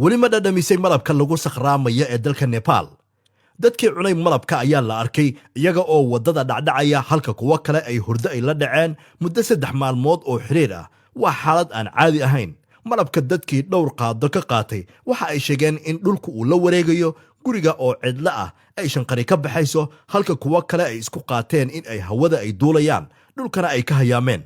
weli ma dhadhamisay malabka lagu sakhraamaya ee dalka Nepal. Dadkii cunay malabka ayaa la arkay iyaga oo wadada dhacdhacaya halka kuwa kale ay hurdo ay la dhaceen muddo 3 maalmood oo xiriir ah. Waa xaalad aan caadi ahayn. Malabka dadkii dhowr qaado ka qaatay waxa ay sheegeen in dhulku uu la wareegayo guriga oo cidla ah ay shanqari ka baxayso halka kuwa kale ay isku qaateen in ay hawada ay duulayaan dhulkana ay ka hayaameen.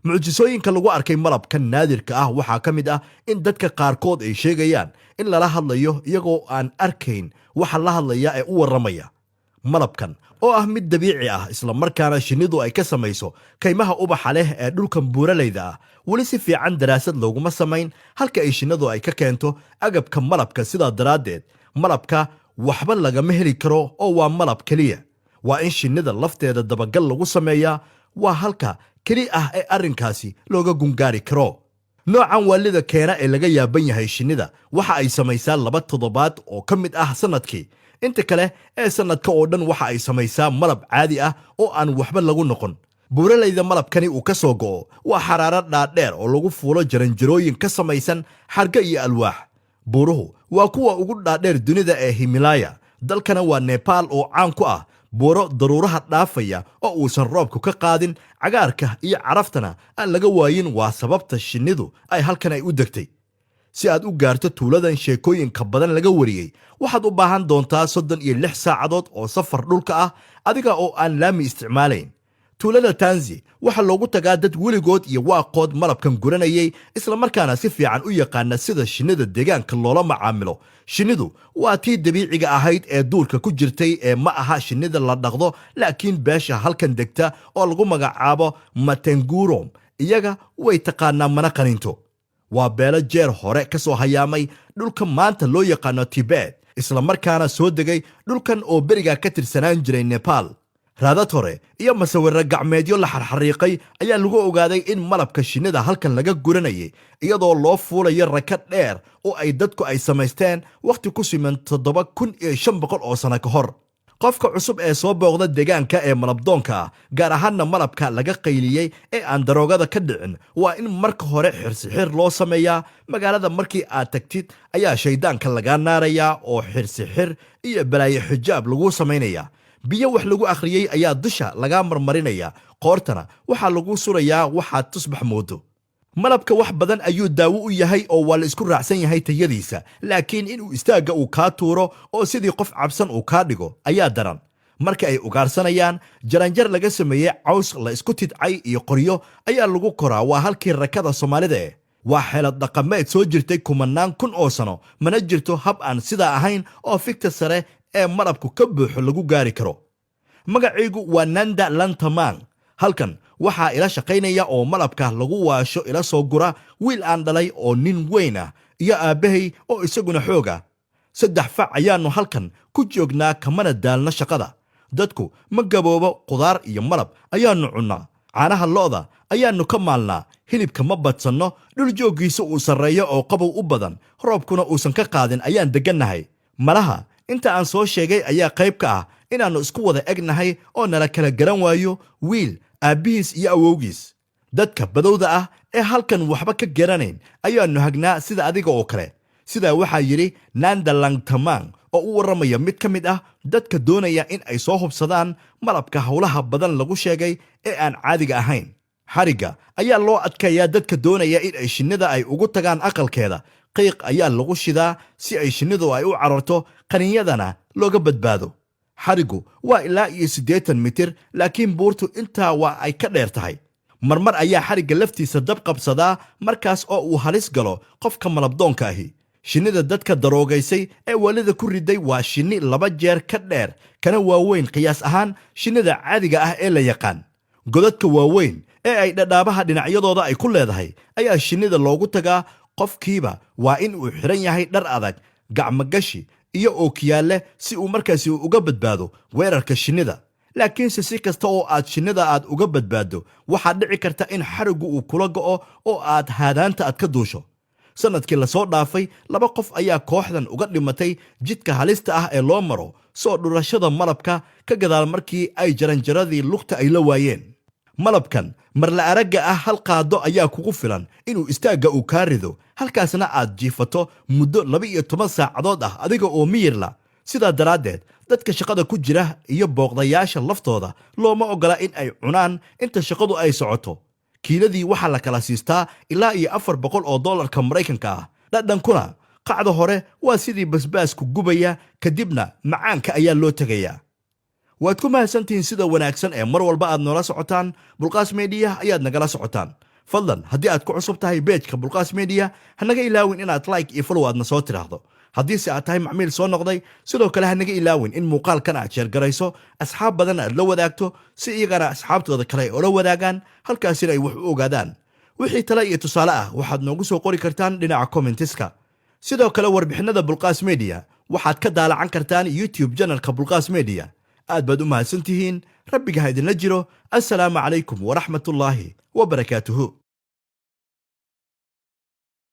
mucjisooyinka lagu arkay malabka naadirka ah waxaa ka mid ah in dadka qaarkood ay sheegayaan in lala hadlayo iyagoo aan arkayn waxa la hadlaya ee u waramaya. malabkan oo ah mid dabiici ah isla markaana shinnidu ay ka samayso kaymaha ubaxa leh ee dhulkan buuraleyda ah weli si fiican daraasad looguma samayn halka ay shinnidu ay ka keento agabka malabka. sidaa daraaddeed malabka waxba lagama heli karo oo waa malab keliya. waa in shinnida lafteeda dabagal lagu sameeyaa. waa halka keli ah ee arrinkaasi looga gungaari karo. noocan waalida keena ee laga yaaban yahay shinnida waxa ay samaysaa 2 toddobaad oo ka mid ah sanadkii. inta kale ee sanadka oo dhan waxa ay samaysaa malab caadi ah oo aan waxba lagu noqon. buuraleyda malabkani uu ka soo go'o waa xaraaro dhaadheer oo lagu fuulo jaranjarooyin ka samaysan xarga iyo alwaax. buuruhu waa kuwa ugu dhaadheer dunida ee Himalaya. dalkana waa Nepal oo caan ku ah buuro daruuraha dhaafaya oo uusan roobku ka qaadin cagaarka iyo caraftana aan laga waayin. waa sababta shinnidu ay halkan ay u degtay. si aad u gaarto tuuladan sheekooyinka badan laga wariyey waxaad u baahan doontaa 36 saacadood oo safar dhulka ah adiga oo aan laami isticmaalayn. tuulada Tanzi waxa loogu tagaa dad weligood iyo waaqood malabkan guranayay isla markaana si fiican u yaqaana sida shinnida deegaanka loola macaamilo. shinnidu waa tii dabiiciga ahayd ee duurka ku jirtay ee ma aha shinnida la dhaqdo laakiin beesha halkan degta oo lagu magacaabo Matengurom iyaga way taqaanaa mana qaninto. waa beelo jeer hore ka soo hayaamay dhulka maanta loo yaqaano Tibet isla markaana soo degay dhulkan oo beriga ka tirsanaan jiray Nepal. raadad hore iyo masawirro gacmeedyo la xarxariiqay ayaa lagu ogaaday in malabka shinnida halkan laga guranayay iyadoo loo fuulayo rakad dheer oo ay dadku ay samaysteen wakhti ku siman 7500 oo sano ka hor. qofka cusub ee soo booqda deegaanka ee malabdoonka ah gaar ahaanna malabka laga qayliyey ee aan daroogada ka dhicin waa in marka hore xirsixir loo sameeyaa. magaalada markii aad tagtid ayaa shaydaanka lagaa naarayaa oo xirsixir iyo balaayo xijaab lagu samaynayaa. biyo wax lagu akhriyey ayaa dusha lagaa marmarinaya qoortana waxaa lagu surayaa waxaad tusbax moodo. malabka wax badan ayuu daawo u yahay oo waa la isku raacsan yahay tayadiisa laakiin inuu istaagga uu kaa tuuro oo sidii qof cabsan uu kaa dhigo ayaa daran. marka ay ugaarsanayaan jaranjar laga sameeyey caws la isku tidcay iyo qoryo ayaa lagu koraa. waa halkii rakada Soomaalida waa xeelad dhaqameed soo jirtay 10,000 oo sano mana jirto hab aan sidaa ahayn oo fikta sare ee malabku ka buuxo lagu gaari karo. magacaygu waa Nanda Lantamang. halkan waxaa ila shaqaynaya oo malabka lagu waasho ila soo gura wiil aan dhalay oo nin weyn ah iyo aabbahay oo isaguna xoog ah. 3 fac ayaannu halkan ku joognaa kamana daalna shaqada. dadku ma gaboobo qudaar iyo malab ayaannu cunnaa. caanaha lo'da ayaannu ka maalnaa. hilibka ma badsanno. dhul jooggiisa uu sarreeyo oo qabow u badan roobkuna uusan ka qaadin ayaan deggannahay. malaha inta aan soo sheegay ayaa qayb ka ah inaannu isku wada egnahay oo nala kala garan waayo wiil aabbihiis iyo awowgiis. dadka badowda ah ee halkan waxba ka garanayn ayaannu hagnaa sida adiga oo kale. sidaa waxaa yidhi Nanda Lantamang oo u warramaya mid ka mid ah dadka doonaya in ay soo hubsadaan malabka howlaha badan lagu sheegay ee aan caadiga ahayn. xarigga ayaa loo adkayaa dadka doonaya in ay shinnida ay ugu tagaan aqalkeeda. qiiq ayaa lagu shidaa si ay shinnidu ay u cararto qaninyadana looga badbaado. xariggu waa ilaa 80 mitir laakiin buurtu intaa waa ay ka dheer tahay. marmar ayaa xarigga laftiisa dab qabsadaa markaas oo uu halis galo qofka malabdoonka ahi. shinnida dadka daroogaysay ee waalida ku riday waa shinni 2 jeer ka dheer kana waaweyn qiyaas ahaan shinnida caadiga ah ee la yaqaan. godadka waaweyn ee ay dhadhaabaha dhinacyadooda ay ku leedahay ayaa shinnida loogu tagaa. qofkiiba waa in uu xiran yahay dhar adag, gacmogashi iyo ookiyaale si uu markaasi uga badbaado weerarka shinnida. laakiinse si kasta oo aad shinnida aad uga badbaado waxaa dhici karta in xariggu uu kula go'o oo aad haadaanta aad ka duusho. sanadkii la soo dhaafay 2 qof ayaa kooxdan uga dhimatay jidka halista ah ee loo maro soo dhurashada malabka ka gadaal markii ay jaranjaradii lugta ay la waayeen. malabkan marla aragga ah hal qaado ayaa kugu filan inuu istaagga uu kaa rido halkaasna aad jiifato muddo 12 saacadood ah adiga oo miyirla sidaa daraaddeed dadka shaqada ku jira iyo booqdayaasha laftooda looma ogola in ay cunaan inta shaqadu ay socoto kiiladii waxaa la kala siistaa ilaa iyo $400 Maraykanka ah dhadhankuna qacda hore waa sidii basbaasku gubaya kadibna macaanka ayaa loo tegayaa waad ku mahadsantihiin sida wanaagsan ee mar walba aad noola socotaan Bulqaas Media ayaad nagala socotaan fadlan haddii aad ku cusub tahay page-ka Bulqaas Media hanaga ilaawin inaad like iyo follow aadna soo tiraahdo haddii se aad tahay macmiil soo noqday sidoo kale hanaga ilaawin in muuqaalkan aad sheer garayso asxaab badan aad la wadaagto si iyagana asxaabtooda kale ay ula wadaagaan halkaasina ay wax u ogaadaan wixii tale iyo tusaale ah waxaad noogu soo qori kartaan dhinaca commentiska sidoo kale warbixinada Bulqaas Media waxaad ka daalacan kartaan YouTube channelka Bulqaas Media aad baad u mahadsantihiin rabbiga ha idinla jiro assalaamu calaykum waraxmatullaahi wabarakaatuhu